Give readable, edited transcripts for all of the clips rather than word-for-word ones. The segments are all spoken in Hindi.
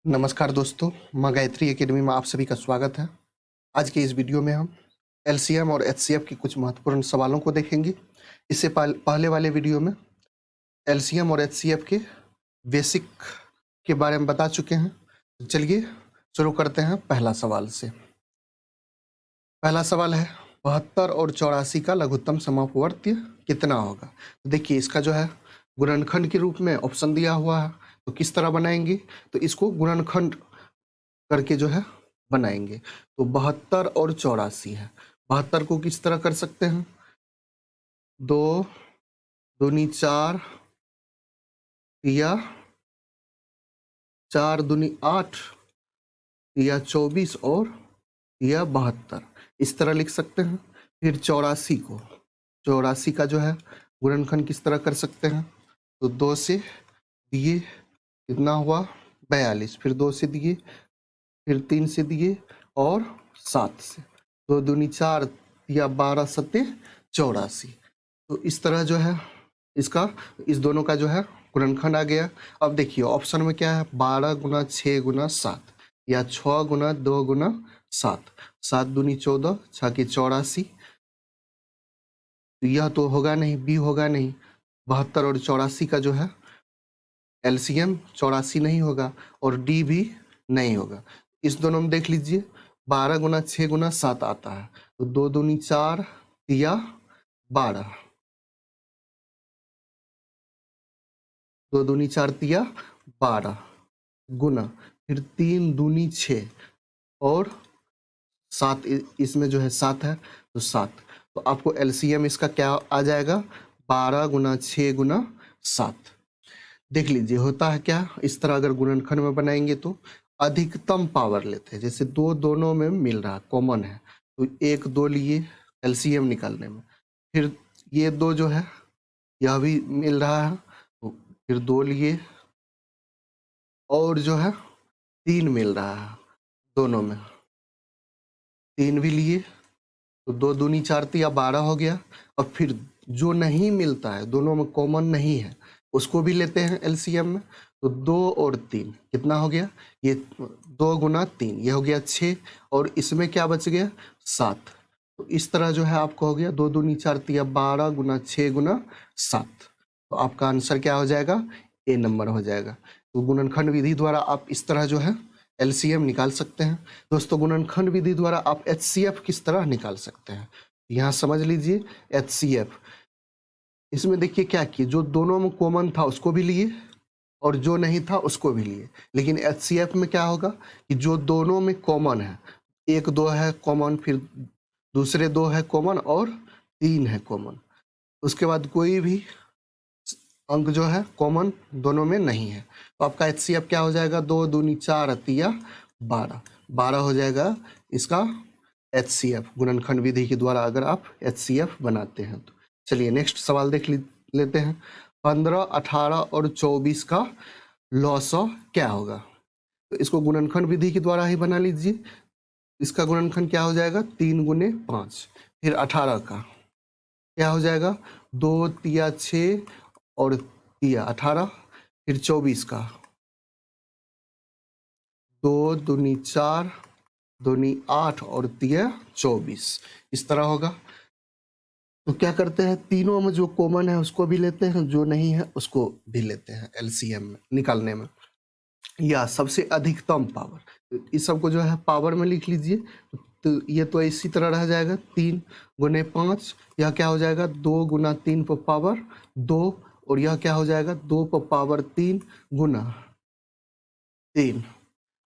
नमस्कार दोस्तों, माँ गायत्री एकेडमी में आप सभी का स्वागत है। आज के इस वीडियो में हम एलसीएम और एचसीएफ के कुछ महत्वपूर्ण सवालों को देखेंगे। इससे पहले वाले वीडियो में एलसीएम और एचसीएफ के बेसिक के बारे में बता चुके हैं। चलिए शुरू करते हैं पहला सवाल से। पहला सवाल है 72 और 84 का लघुत्तम समवर्ती कितना होगा। देखिए इसका जो है गुणनखंड के रूप में ऑप्शन दिया हुआ है, तो किस तरह बनाएंगे, तो इसको गुणनखंड करके जो है बनाएंगे। तो 72 और 84 है। 72 को किस तरह कर सकते हैं, 2 दूनी 4 या 4 दूनी 8 या 24 और या 72, इस तरह लिख सकते हैं। फिर 84 का जो है गुणनखंड किस तरह कर सकते हैं, तो 2 से दिए कितना हुआ 42, फिर 2 से दिए, फिर 3 से दिए और 7 से, 2 दूनी 4 या 12 सत्ते 84। तो इस तरह जो है इसका इस दोनों का जो है गुणनखंड आ गया। अब देखिए ऑप्शन में क्या है, 12 गुना 6 गुना 7 या 6 गुना 2 गुना 7, 7 दूनी 14, 6 की 84। तो यह तो होगा नहीं, बी होगा नहीं। 72 और 84 का जो है एलसीएम 84 नहीं होगा और डी भी नहीं होगा। इस दोनों में देख लीजिए 12 गुना 6 गुना 7 आता है, तो 2 दूनी 4 या 12, 2 दूनी 4 या 12 गुना, फिर 3 दूनी 6 और 7, इसमें जो है 7 है तो 7। तो आपको एलसीएम इसका क्या आ जाएगा, 12 गुना 6 गुना 7। देख लीजिए होता है क्या, इस तरह अगर गुणनखंड में बनाएंगे तो अधिकतम पावर लेते हैं। जैसे दो दोनों में मिल रहा कॉमन है, तो 1 2 लिए एलसीएम निकालने में, फिर ये 2 जो है यह भी मिल रहा है, तो फिर 2 लिए, और जो है 3 मिल रहा है दोनों में, 3 भी लिए, तो 2 दूनी 4 या 12 हो गया। और फिर जो नहीं मिलता है, दोनों में कॉमन नहीं है, उसको भी लेते हैं एलसीएम में। तो 2 और 3 कितना हो गया, ये 2 गुना 3 ये हो गया 6, और इसमें क्या बच गया 7। तो इस तरह जो है आपको हो गया 2 दूनी 4 या 12 गुना 6 गुना 7। तो आपका आंसर क्या हो जाएगा, ए नंबर हो जाएगा। तो गुणनखंड विधि द्वारा आप इस तरह जो है एलसीएम निकाल सकते हैं। दोस्तों गुणनखंड विधि द्वारा आप एचसीएफ किस तरह निकाल सकते हैं, यहाँ समझ लीजिए। एचसीएफ इसमें देखिए क्या किए, जो दोनों में कॉमन था उसको भी लिए और जो नहीं था उसको भी लिए। लेकिन एचसीएफ में क्या होगा कि जो दोनों में कॉमन है, 1 2 है कॉमन, फिर दूसरे 2 है कॉमन और 3 है कॉमन, उसके बाद कोई भी अंक जो है कॉमन दोनों में नहीं है। तो आपका एचसीएफ क्या हो जाएगा, 2 दूनी 4 या 12, 12 हो जाएगा इसका एचसीएफ, गुणनखंड विधि के द्वारा अगर आप एचसीएफ बनाते हैं तो। चलिए नेक्स्ट सवाल देख लेते हैं। 15 18 और 24 का लॉसअ क्या होगा। तो इसको गुणनखंड विधि के द्वारा ही बना लीजिए। इसका गुणनखंड क्या हो जाएगा, 3 गुने 5, फिर 18 का क्या हो जाएगा, 2 तिया 6 और तिया 18, फिर 24 का 2 दूनी 4 दूनी 8 और तिया 24, इस तरह होगा। तो क्या करते हैं, तीनों में जो कॉमन है उसको भी लेते हैं, जो नहीं है उसको भी लेते हैं एलसीएम में निकालने में, या सबसे अधिकतम पावर। तो इस सबको जो है पावर में लिख लीजिए। तो ये तो इसी तरह रह जाएगा, 3 गुने 5, यह क्या हो जाएगा 2 गुना 3 पर पावर 2, और यह क्या हो जाएगा 2 पर पावर 3 गुना 3।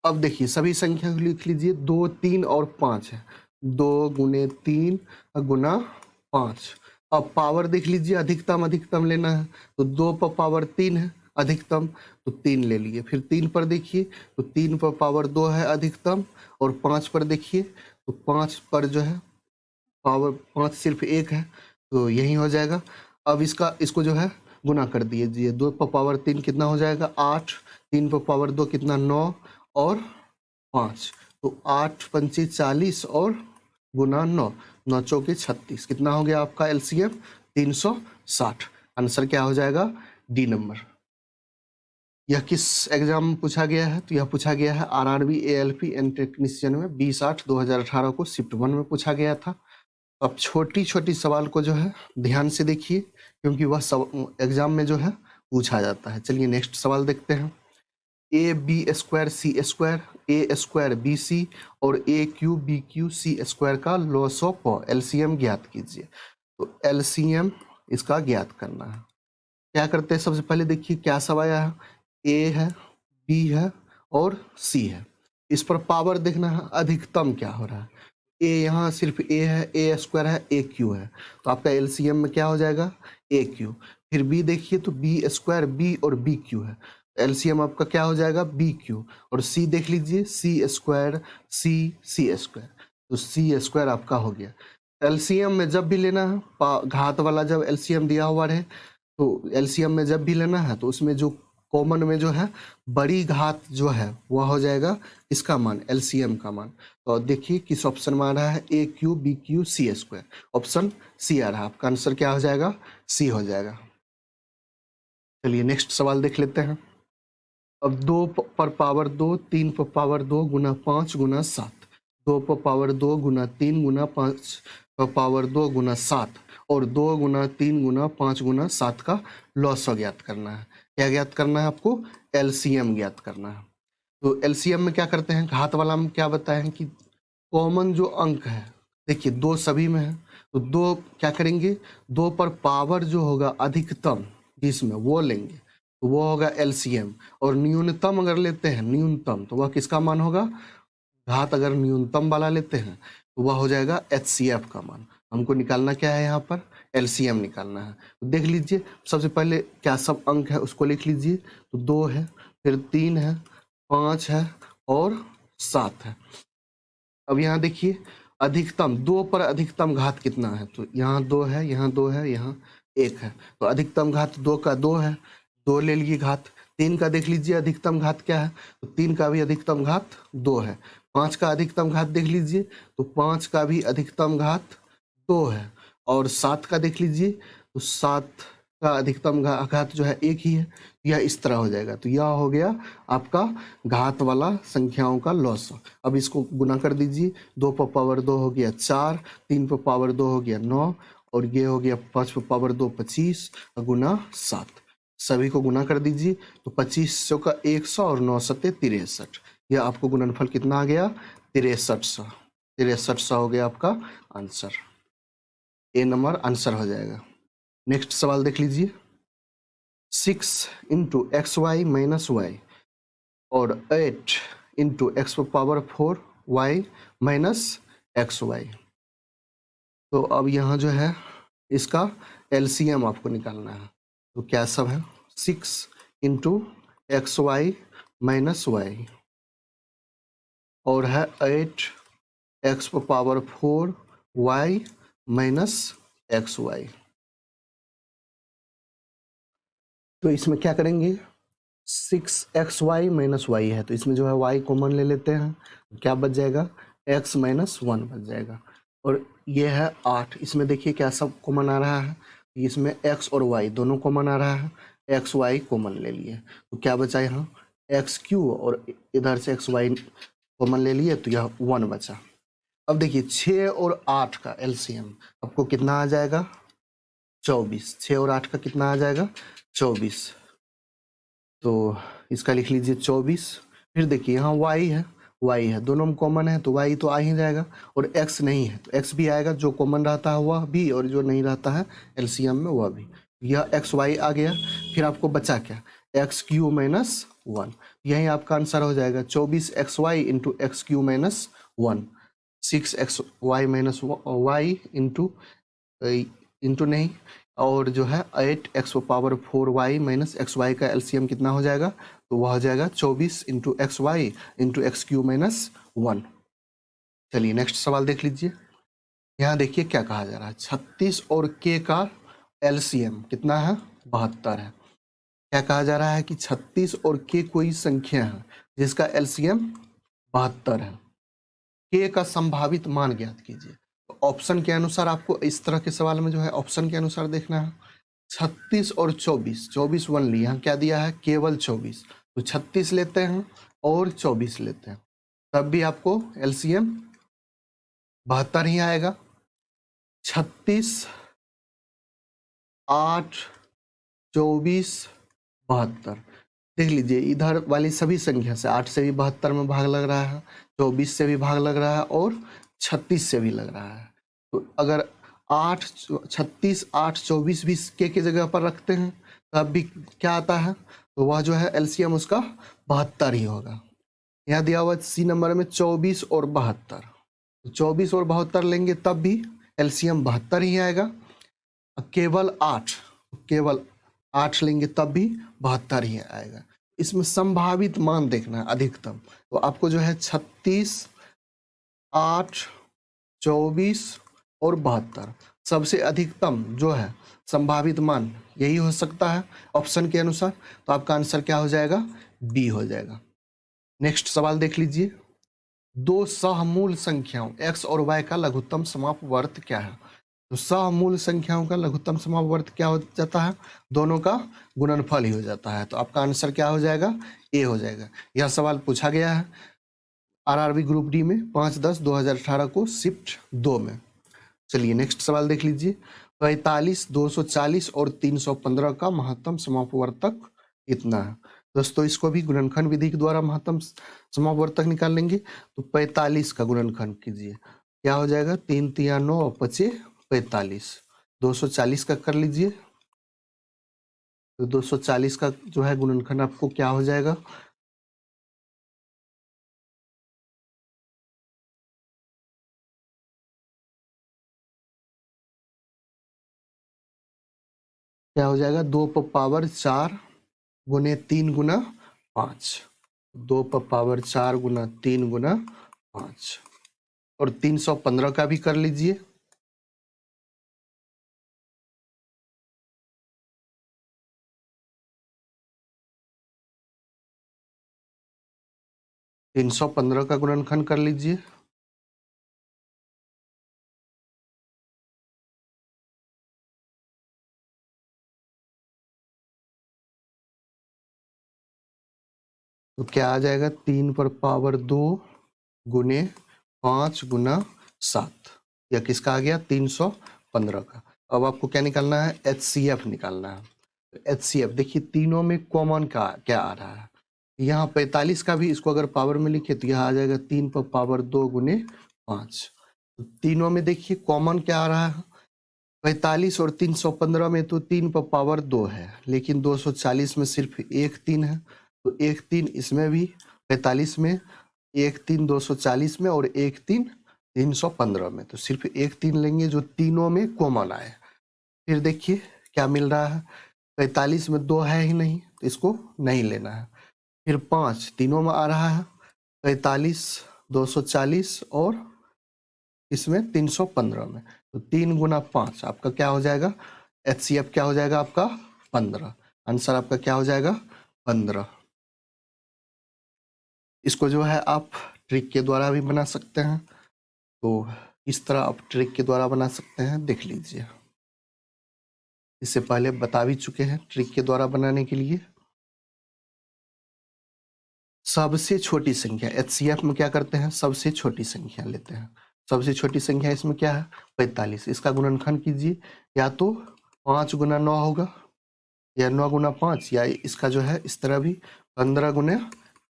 अब देखिए सभी संख्या को लिख लीजिए, 2 3 और 5 है, 2 गुने 3 गुना 5। अब पावर देख लीजिए, अधिकतम अधिकतम लेना है, तो 2 पर पावर 3 है अधिकतम, तो 3 ले लिए। फिर 3 पर देखिए, तो 3 पर पावर 2 है अधिकतम, और 5 पर देखिए तो 5 पर जो है पावर 5 सिर्फ 1 है, तो यही हो जाएगा। अब इसको जो है गुना कर दीजिए, 2 पर पावर 3 कितना हो जाएगा 8, 3 पर पावर 2 कितना 9 और 5, तो 8 पंचे 40 और गुना 9, 9 चौके 36, कितना हो गया आपका एलसीएम 360। आंसर क्या हो जाएगा, डी नंबर। यह किस एग्जाम में पूछा गया है? तो यह पूछा गया है आरआरबी एएलपी एंड टेक्नीशियन में 20/8/2018 को शिफ्ट 1 में पूछा गया था। अब छोटी-छोटी सवाल को जो है ध्यान से देखिए, क्योंकि वह सब एग्जाम में जो है पूछा जाता है। चलिए नेक्स्ट सवाल देखते हैं। A B square C square A square B C और A cube B cube C square का लॉस ऑफ एलसीएम ज्ञात कीजिए। तो एलसीएम इसका ज्ञात करना है। क्या करते हैं? सबसे पहले देखिए क्या सब आया है। ए है, बी है और सी है। इस पर पावर देखना है अधिकतम क्या हो रहा है। ए यहाँ सिर्फ ए है, ए स्क्वायर है, ए क्यू है, तो आपका एलसीएम में क्या हो जाएगा? ए क्यू। फिर बी देखिए तो बी स्क्वायर बी और बी क्यू है, एलसीएम आपका क्या हो जाएगा? B Q. और सी देख लीजिए, सी स्क्वायर सी सी स्क्वायर, तो सी स्क्वायर आपका हो गया। एलसीएम में जब भी लेना है, घात वाला जब एलसीएम दिया हुआ है, तो एलसीएम में जब भी लेना है तो उसमें जो कॉमन में जो है बड़ी घात जो है वह हो जाएगा इसका मान, एलसीएम का मान। तो देखिए किस ऑप्शन में आ रहा है? A cube B cube C square, option C आ रहा है। आपका आंसर क्या हो जाएगा? सी हो जाएगा। चलिए नेक्स्ट सवाल देख लेते हैं। अब 2 पर पावर 2, 3 पर पावर 2 गुना 5 गुना 7, 2 पर पावर 2 गुना 3 गुना 5 पर पावर 2 गुना 7 और 2 गुना 3 गुना 5 गुना 7 का लॉस ज्ञात करना है। क्या ज्ञात करना है आपको? एलसीएम ज्ञात करना है। तो एलसीएम में क्या करते हैं? घात वाला में क्या बताए हैं कि कॉमन जो अंक है, देखिए 2 सभी में है, तो 2 क्या करेंगे? 2 पर पावर जो होगा अधिकतम जिसमें वो लेंगे, तो वो होगा एलसीएम। और न्यूनतम अगर लेते हैं, न्यूनतम, तो वह किसका मान होगा? घात अगर न्यूनतम वाला लेते हैं तो वह हो जाएगा एचसीएफ का मान। हमको निकालना क्या है यहाँ पर? एलसीएम निकालना है। तो देख लीजिए सबसे पहले क्या सब अंक है उसको लिख लीजिए। तो 2 है, फिर 3 है, 5 है और 7 है। अब यहाँ देखिए अधिकतम 2 पर अधिकतम घात कितना है? तो यहाँ 2 है, यहाँ 2 है, यहाँ 1 है, तो अधिकतम घात 2 का 2 है, 2 ले लिए घात। 3 का देख लीजिए अधिकतम घात क्या है? तो 3 का भी अधिकतम घात 2 है। 5 का अधिकतम घात देख लीजिए, तो 5 का भी अधिकतम घात 2 है। और 7 का देख लीजिए, तो 7 का अधिकतम घात जो है 1 ही है। यह इस तरह हो जाएगा। तो यह हो गया आपका घात वाला संख्याओं का लॉस। अब इसको गुना कर दीजिए। 2 पर पावर 2 हो गया 4, 3 पर पावर 2 हो गया 9 और ये हो गया 5 पर पावर 2 25 गुना 7। सभी को गुना कर दीजिए। तो 2500 का 100 और 9 सत्ते 63। यह आपको गुणनफल कितना आ गया? 6300। 6300 हो गया आपका आंसर। ए नंबर आंसर हो जाएगा। नेक्स्ट सवाल देख लीजिए। 6 into X Y minus Y और 8 into X power 4 Y minus X Y. तो अब यहाँ जो है इसका एलसीएम आपको निकालना है। तो क्या सब है? 6 into X Y minus Y और है 8 X power 4 Y minus X Y. तो इसमें क्या करेंगे? 6xy माइनस वाई है, तो इसमें जो है y कॉमन ले लेते हैं। क्या बच जाएगा? x माइनस 1 बच जाएगा। और ये है 8, इसमें देखिए क्या सब कॉमन आ रहा है। इसमें x और y दोनों कॉमन आ रहा है, एक्स वाई कॉमन ले लिए, तो क्या बचा यहाँ? एक्स क्यू और इधर से एक्स वाई कॉमन ले लिए, तो यह 1 बचा। अब देखिए 6 और 8 का एलसीएम आपको कितना आ जाएगा? 24। 6 और 8 का कितना आ जाएगा? 24। तो इसका लिख लीजिए 24। फिर देखिए यहाँ y है, दोनों में कॉमन है तो y तो आ ही जाएगा। और x नहीं है तो x भी आएगा, जो कॉमन रहता है वह भी और जो नहीं रहता है एलसीएम में वह भी। यह एक्स वाई आ गया। फिर आपको बचा क्या? X Q minus 1। यही आपका आंसर हो जाएगा 24 X Y into X Q minus 1। 6 X Y minus Y into नहीं, और जो है 8 X power 4 Y minus X Y का एलसीएम कितना हो जाएगा? तो वह हो जाएगा 24 into X Y into X Q minus 1। चलिए नेक्स्ट सवाल देख लीजिए। यहाँ देखिए क्या कहा जा रहा है। 36 और k का एलसीएम कितना है? 72 है। क्या कहा जा रहा है कि 36 और k कोई संख्या है जिसका एलसीएम 72 है। k का संभावित मान ज्ञात कीजिए। तो ऑप्शन के अनुसार आपको इस तरह के सवाल में जो है ऑप्शन के अनुसार देखना है। 36 और 24, 24 ओनली, यहाँ क्या दिया है, केवल 24, तो 36 लेते हैं और 24 लेते हैं, तब भी आपको एलसीएम 72 ही आएगा। 36, 8, 24, 72, देख लीजिए इधर वाली सभी संख्या से 8 से भी 72 में भाग लग रहा है, 24 से भी भाग लग रहा है और 36 से भी लग रहा है। तो अगर 8, 36, 8, 24 भी के जगह पर रखते हैं तब भी क्या आता है, तो वह जो है एलसीएम उसका 72 ही होगा। यहाँ दिया हुआ सी नंबर में 24 और 72, 24 और 72 लेंगे तब भी एलसीएम 72 ही आएगा। केवल 8, केवल 8 लेंगे तब भी 72 ही आएगा। इसमें संभावित मान देखना है अधिकतम, तो आपको जो है 36, 8, 24 और 72 सबसे अधिकतम जो है संभावित मान यही हो सकता है ऑप्शन के अनुसार, तो आपका आंसर क्या हो जाएगा, बी हो जाएगा। नेक्स्ट सवाल देख लीजिए, दो सहमूल संख्याओं x और y का लघुत्तम समापवर्त क्या है। तो सहमूल संख्याओं का लघुत्तम समापवर्त क्या हो जाता है, दोनों का गुणनफल ही हो जाता है, तो आपका आंसर क्या हो जाएगा, ए हो जाएगा। यह सवाल पूछा गया है आरआरबी ग्रुप डी में 5/10/2018 को शिफ्ट 2 में। चलिए नेक्स्ट सवाल देख लीजिए, 45, 240 और 315 का महत्तम समापवर्तक कितना है। दोस्तों इसको भी गुणनखंड विधि के द्वारा महत्तम समापवर्तक निकाल लेंगे, तो 45 का गुणनखंड कीजिए, क्या हो जाएगा, 3 तिया 9 और 5 45, 240 का कर लीजिए, तो 240 का जो है गुणनखंड आपको क्या हो जाएगा, क्या हो जाएगा, 2 पर पावर 4 गुने 3 गुना 5, 2 पर पावर 4 गुना 3 गुना 5, और 315 का भी कर लीजिए, तीन सौ पंद्रह का गुणनखंड कर लीजिए, तो क्या आ जाएगा, 3 पर पावर 2 गुने 5 गुना 7, यह किसका आ गया, 315 का। अब आपको क्या निकालना है, HCF निकालना है। HCF देखिए तीनों में कॉमन का क्या आ रहा है, यहाँ 45 का भी इसको अगर पावर में लिखे तो यहाँ आ जाएगा 3 पर पावर 2 गुने 5, तो तीनों में देखिए कॉमन क्या आ रहा है, 45 और 315 में तो 3 पर पावर 2 है, लेकिन 240 में सिर्फ एक 3 है, तो एक 3 इसमें भी, 45 में एक 3 240 में और एक 3 315 में, तो सिर्फ एक 3 लेंगे जो तीनों में कॉमन आए। फिर देखिए क्या मिल रहा है, 45 में 2 है ही नहीं तो इसको नहीं लेना है, फिर 5 तीनों में आ रहा है, 45, 240 और इसमें 315 में, तो 3 गुना 5 आपका क्या हो जाएगा, HCF क्या हो जाएगा आपका 15, आंसर आपका क्या हो जाएगा 15। इसको जो है आप ट्रिक के द्वारा भी बना सकते हैं, तो इस तरह आप ट्रिक के द्वारा बना सकते हैं, देख लीजिए इससे पहले बता भी चुके हैं ट्रिक के द्वारा बनाने के लिए। सबसे छोटी संख्या, HCF में क्या करते हैं, सबसे छोटी संख्या लेते हैं, सबसे छोटी संख्या इसमें क्या है 45, इसका गुणनखंड कीजिए, या तो 5 गुना 9 होगा या 9 गुना 5, या इसका जो है इस तरह भी 15 गुना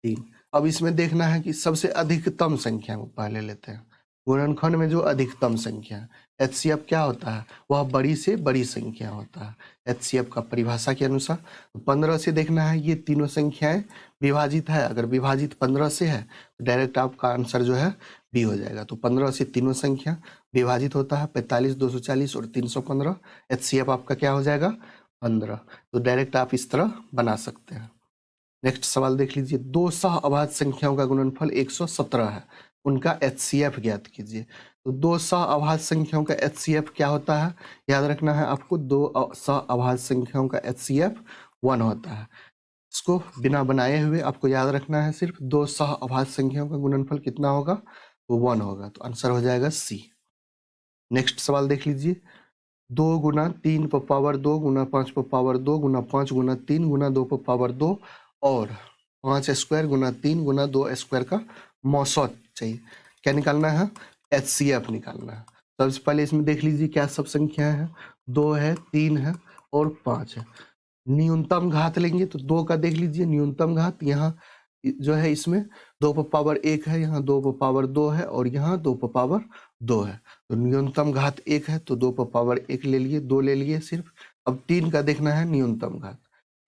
3। अब इसमें देखना है कि सबसे अधिकतम संख्या को पहले लेते हैं, गुणनखंड में जो अधिकतम संख्या है, HCF क्या होता है, वह बड़ी से बड़ी संख्या होता है HCF का परिभाषा के अनुसार। 15 से देखना है ये तीनों संख्याएं विभाजित है, अगर विभाजित 15 से है तो डायरेक्ट आपका आंसर जो है बी हो जाएगा, तो 15 से तीनों संख्या विभाजित होता है, 45, 240 और 315, HCF आपका क्या हो जाएगा 15, तो डायरेक्ट आप इस तरह बना सकते हैं। नेक्स्ट सवाल देख लीजिए, दो सह अभाज्य संख्याओं का गुणनफल 117 है, उनका HCF ज्ञात कीजिए। तो दो सह अभाज्य संख्याओं का HCF क्या होता है, याद रखना है आपको, दो सह अभाज्य संख्याओं का HCF 1 होता है। इसको बिना बनाए हुए आपको याद रखना है, सिर्फ दो सह अभाज्य संख्याओं का गुणनफल कितना होगा, तो 1 होगा, तो आंसर हो जाएगा सी। नेक्स्ट सवाल देख लीजिए, 2 गुना 3 पर पावर 2 गुना 5 पर पावर 2 गुना 5 गुना 3 गुना 2 पर पावर 2 और 5 स्क्वायर गुना 3 गुना 2 स्क्वायर का मौसौद चाहिए। क्या निकालना है? HCF निकालना है। सबसे पहले इसमें देख लीजिए क्या सब संख्या है। 2 है, 3 है और 5 है। न्यूनतम घात लेंगे तो 2 का देख लीजिए न्यूनतम घात, यहाँ जो है इसमें 2 पर पावर 1 है, यहाँ 2 पर पावर 2 है और यहाँ 2 पर पावर 2 है। तो न्यूनतम घात 1 है तो 2 पर पावर 1 ले लिए, 2 ले लिए सिर्फ। अब 3 का देखना है न्यूनतम घात।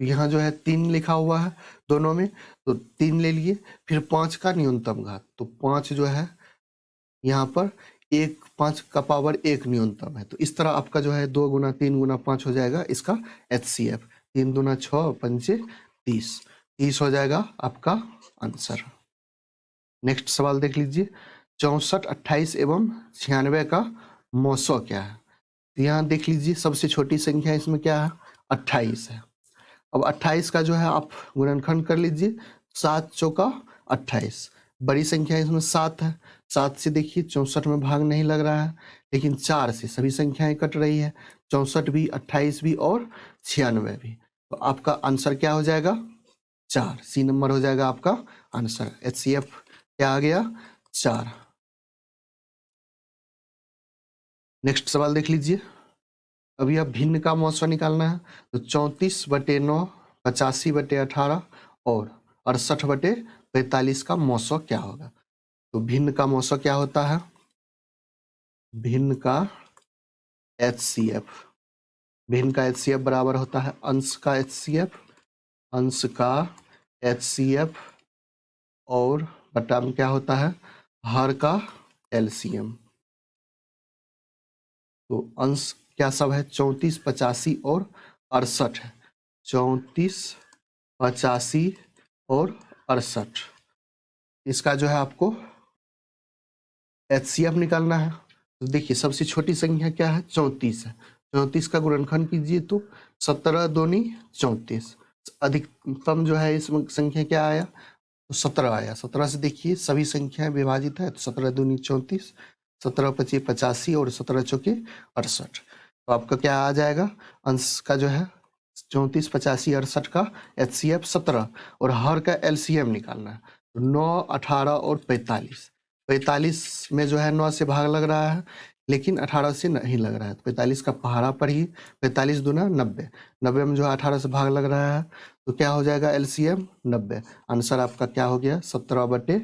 यहाँ जो है 3 लिखा हुआ है दोनों में, तो 3 ले लिए। फिर 5 का न्यूनतम घात, तो 5 जो है यहाँ पर 5 का पावर 1 न्यूनतम है। तो इस तरह आपका जो है 2 गुना 3 गुना 5 हो जाएगा इसका HCF। 3 दूना 6 पंचे 30, 30 हो जाएगा आपका आंसर। नेक्स्ट सवाल देख लीजिए। 64, 28 एवं 96 का मौसौ क्या है? तो यहाँ देख लीजिए सबसे छोटी संख्या इसमें क्या है? 28 है। अब 28 का जो है आप गुणनखंड कर लीजिए। 7 चौका 28, बड़ी संख्या इसमें 7 है। 7 से देखिए 64 में भाग नहीं लग रहा है, लेकिन 4 से सभी संख्याएं कट रही है, 64 भी, 28 भी और 96 भी। तो आपका आंसर क्या हो जाएगा? 4। सी नंबर हो जाएगा आपका आंसर। HCF क्या आ गया? 4। नेक्स्ट सवाल देख लीजिए। अभी अब भिन्न का मौसौ निकालना है। तो 34/9, 85/18 और 68/45 का मौसौ क्या होगा? तो भिन्न का मौसौ क्या होता है? भिन्न का HCF। भिन्न का HCF बराबर होता है अंश का HCF, अंश का HCF और बटा में क्या होता है? हर का LCM। तो अंश क्या सब है? 34, 85 और 68 है। 34, 85 और 68, इसका जो है आपको HCF निकालना है। तो देखिए सबसे छोटी संख्या क्या है? 34 है। 34 का गुणनखंड कीजिए तो 17 दूनी 34। अधिकतम जो है इसमें संख्या क्या आया? तो 17 आया। 17 से देखिए सभी संख्याएं विभाजित है, तो 17 दूनी 34, 17 पची 85 और 17 चौके 68। तो आपका क्या आ जाएगा? अंश का जो है 34, 85, 68 का HCF 17 और हर का LCM निकालना है। तो 9, 18 और 45। 45 में जो है 9 से भाग लग रहा है, लेकिन 18 से नहीं लग रहा है। तो 45 का पहाड़ा पर ही 45 दूना 90, 90 में जो है 18 से भाग लग रहा है, तो क्या हो जाएगा? LCM 90। आंसर आपका क्या हो गया? 17/।